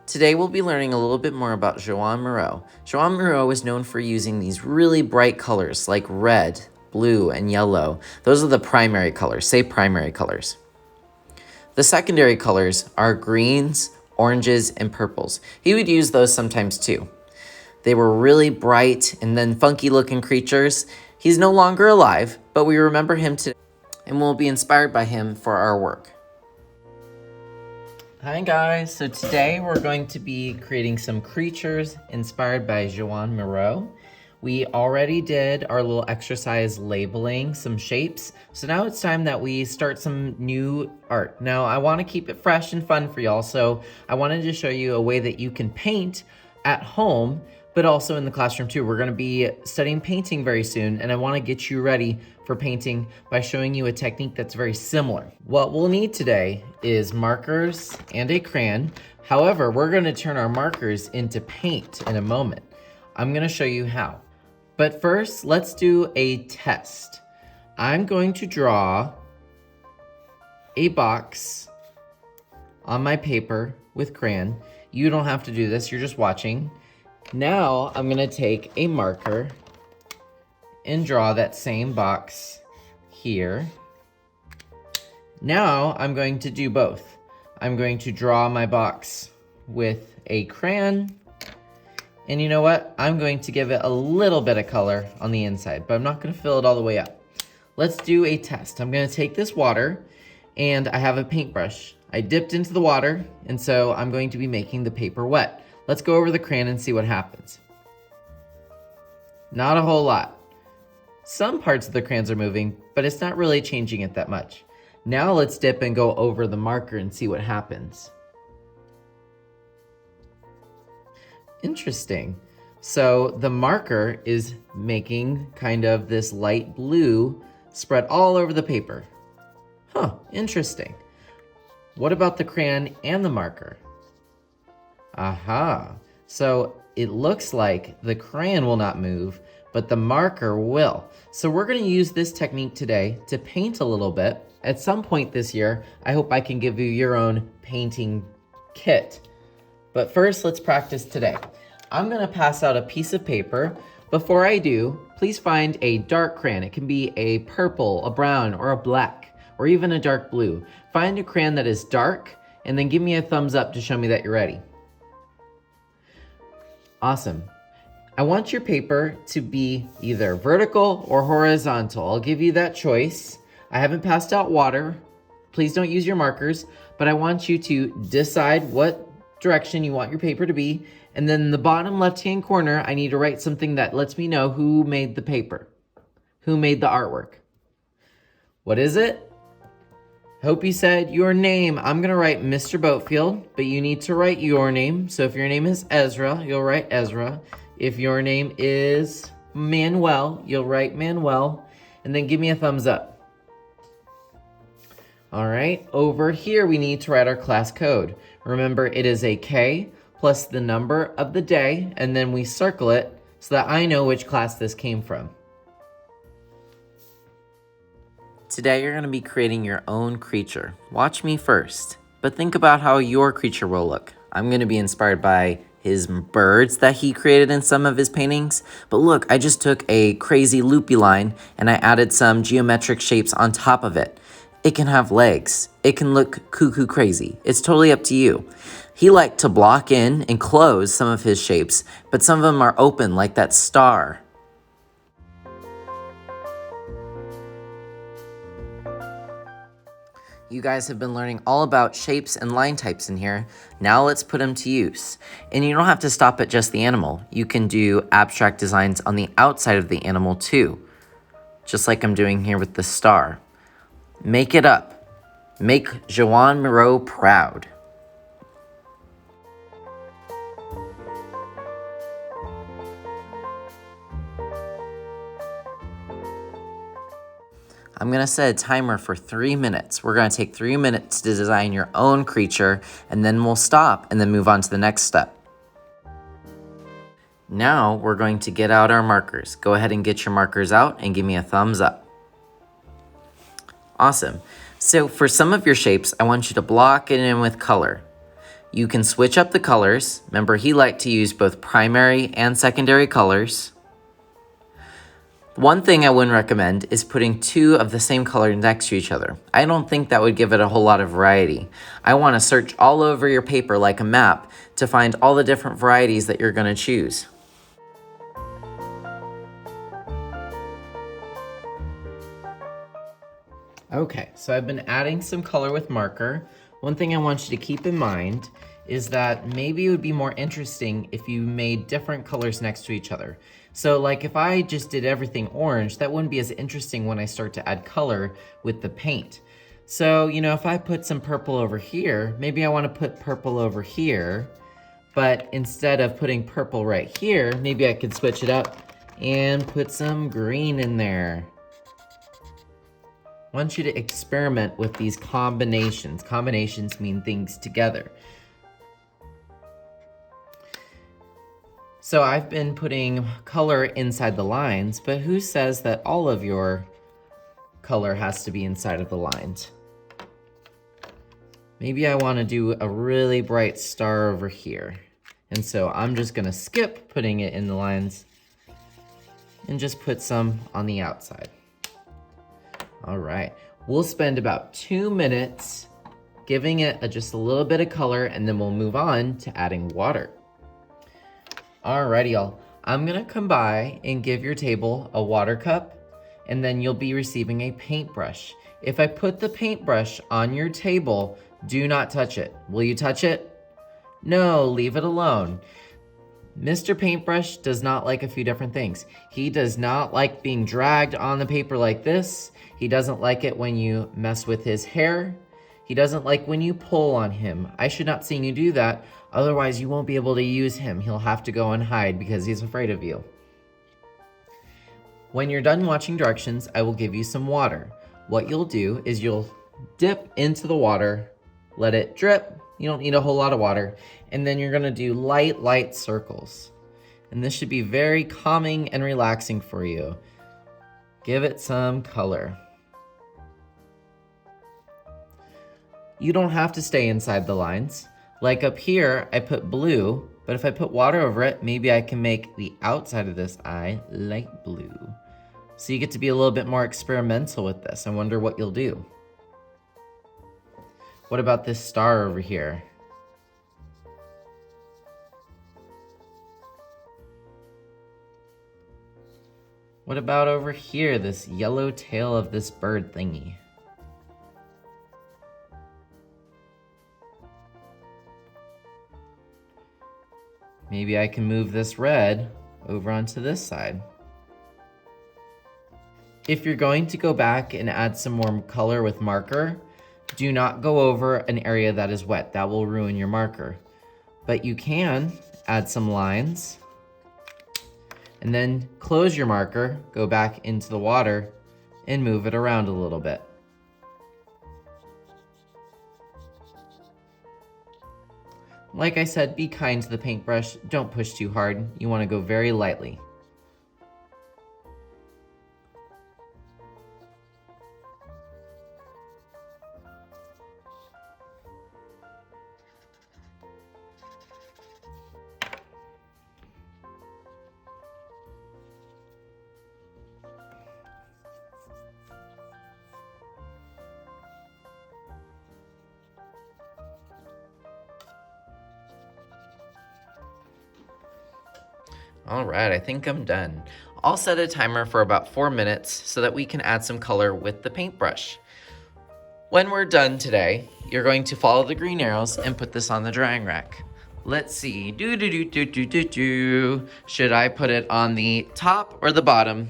Today we'll be learning a little bit more about Joan Miro. Joan Miro is known for using these really bright colors like red, blue, and yellow. Those are the primary colors. Say primary colors. The secondary colors are greens, oranges, and purples. He would use those sometimes too. They were really bright and then funky looking creatures. He's no longer alive, but we remember him today and we'll be inspired by him for our work. Hi guys, so today we're going to be creating some creatures inspired by Joan Miro. We already did our little exercise labeling some shapes, so now it's time that we start some new art. Now I want to keep it fresh and fun for y'all, so I wanted to show you a way that you can paint at home, but also in the classroom too. We're going to be studying painting very soon, and I want to get you ready for painting by showing you a technique that's very similar. What we'll need today is markers and a crayon. However, we're going to turn our markers into paint in a moment. I'm going to show you how. But first, let's do a test. I'm going to draw a box on my paper with crayon. You don't have to do this, you're just watching. Now I'm going to take a marker and draw that same box here. Now I'm going to do both. I'm going to draw my box with a crayon, and you know what? I'm going to give it a little bit of color on the inside, but I'm not going to fill it all the way up. Let's do a test. I'm going to take this water, and I have a paintbrush. I dipped into the water, and so I'm going to be making the paper wet. Let's go over the crayon and see what happens. Not a whole lot. Some parts of the crayons are moving, but it's not really changing it that much. Now let's dip and go over the marker and see what happens. Interesting. So the marker is making kind of this light blue spread all over the paper. Huh, interesting. What about the crayon and the marker? Aha. So it looks like the crayon will not move, but the marker will. So we're going to use this technique today to paint a little bit. At some point this year, I hope I can give you your own painting kit. But first, let's practice today. I'm going to pass out a piece of paper. Before I do, please find a dark crayon. It can be a purple, a brown, or a black, or even a dark blue. Find a crayon that is dark, and then give me a thumbs up to show me that you're ready. Awesome. I want your paper to be either vertical or horizontal. I'll give you that choice. I haven't passed out water. Please don't use your markers, but I want you to decide what direction you want your paper to be. And then in the bottom left-hand corner, I need to write something that lets me know who made the paper, who made the artwork. What is it? Hope you said your name. I'm gonna write Mr. Boatfield, but you need to write your name. So if your name is Ezra, you'll write Ezra. If your name is Manuel, you'll write Manuel, and then give me a thumbs up. All right, over here we need to write our class code. Remember, it is a K plus the number of the day, and then we circle it so that I know which class this came from. Today you're going to be creating your own creature. Watch me first, but think about how your creature will look. I'm going to be inspired by his birds that he created in some of his paintings. But look, I just took a crazy loopy line and I added some geometric shapes on top of it. It can have legs. It can look cuckoo crazy. It's totally up to you. He liked to block in and close some of his shapes, but some of them are open like that star. You guys have been learning all about shapes and line types in here. Now let's put them to use. And you don't have to stop at just the animal. You can do abstract designs on the outside of the animal too, just like I'm doing here with the star. Make it up. Make Joan Miro proud. I'm going to set a timer for 3 minutes. We're going to take 3 minutes to design your own creature, and then we'll stop and then move on to the next step. Now we're going to get out our markers. Go ahead and get your markers out and give me a thumbs up. Awesome. So for some of your shapes, I want you to block it in with color. You can switch up the colors. Remember, he liked to use both primary and secondary colors. One thing I wouldn't recommend is putting two of the same color next to each other. I don't think that would give it a whole lot of variety. I want to search all over your paper like a map to find all the different varieties that you're going to choose. Okay, so I've been adding some color with marker. One thing I want you to keep in mind is that maybe it would be more interesting if you made different colors next to each other. So like if I just did everything orange, that wouldn't be as interesting when I start to add color with the paint. So, you know, if I put some purple over here, maybe I want to put purple over here, but instead of putting purple right here, maybe I could switch it up and put some green in there. I want you to experiment with these combinations. Combinations mean things together. So I've been putting color inside the lines, but who says that all of your color has to be inside of the lines? Maybe I want to do a really bright star over here. And so I'm just going to skip putting it in the lines and just put some on the outside. All right, we'll spend about 2 minutes giving it just a little bit of color, and then we'll move on to adding water. Alrighty, y'all. I'm gonna come by and give your table a water cup, and then you'll be receiving a paintbrush. If I put the paintbrush on your table, do not touch it. Will you touch it? No, leave it alone. Mr. Paintbrush does not like a few different things. He does not like being dragged on the paper like this. He doesn't like it when you mess with his hair. He doesn't like when you pull on him. I should not see you do that, otherwise you won't be able to use him. He'll have to go and hide because he's afraid of you. When you're done watching directions, I will give you some water. What you'll do is you'll dip into the water, let it drip. You don't need a whole lot of water. And then you're gonna do light circles. And this should be very calming and relaxing for you. Give it some color. You don't have to stay inside the lines. Like up here, I put blue, but if I put water over it, maybe I can make the outside of this eye light blue. So you get to be a little bit more experimental with this. I wonder what you'll do. What about this star over here? What about over here, this yellow tail of this bird thingy? Maybe I can move this red over onto this side. If you're going to go back and add some more color with marker, do not go over an area that is wet. That will ruin your marker. But you can add some lines and then close your marker, go back into the water and move it around a little bit. Like I said, be kind to the paintbrush. Don't push too hard. You want to go very lightly. All right, I think I'm done. I'll set a timer for about 4 minutes so that we can add some color with the paintbrush. When we're done today, you're going to follow the green arrows and put this on the drying rack. Let's see, should I put it on the top or the bottom?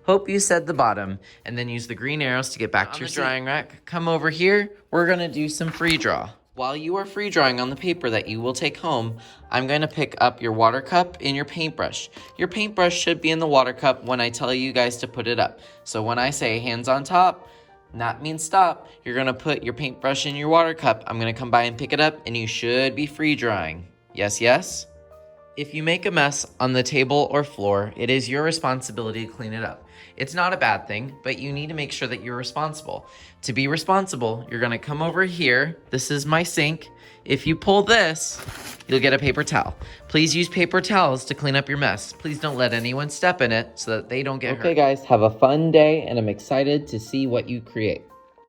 Hope you said the bottom, and then use the green arrows to get back to your drying rack. Come over here, we're gonna do some free draw. While you are free drawing on the paper that you will take home, I'm going to pick up your water cup and your paintbrush. Your paintbrush should be in the water cup when I tell you guys to put it up. So when I say hands on top, that means stop. You're going to put your paintbrush in your water cup. I'm going to come by and pick it up, and you should be free drawing. Yes, yes? If you make a mess on the table or floor, it is your responsibility to clean it up. It's not a bad thing, but you need to make sure that you're responsible. To be responsible, you're gonna come over here. This is my sink. If you pull this, you'll get a paper towel. Please use paper towels to clean up your mess. Please don't let anyone step in it so that they don't get hurt. Okay guys, have a fun day, and I'm excited to see what you create.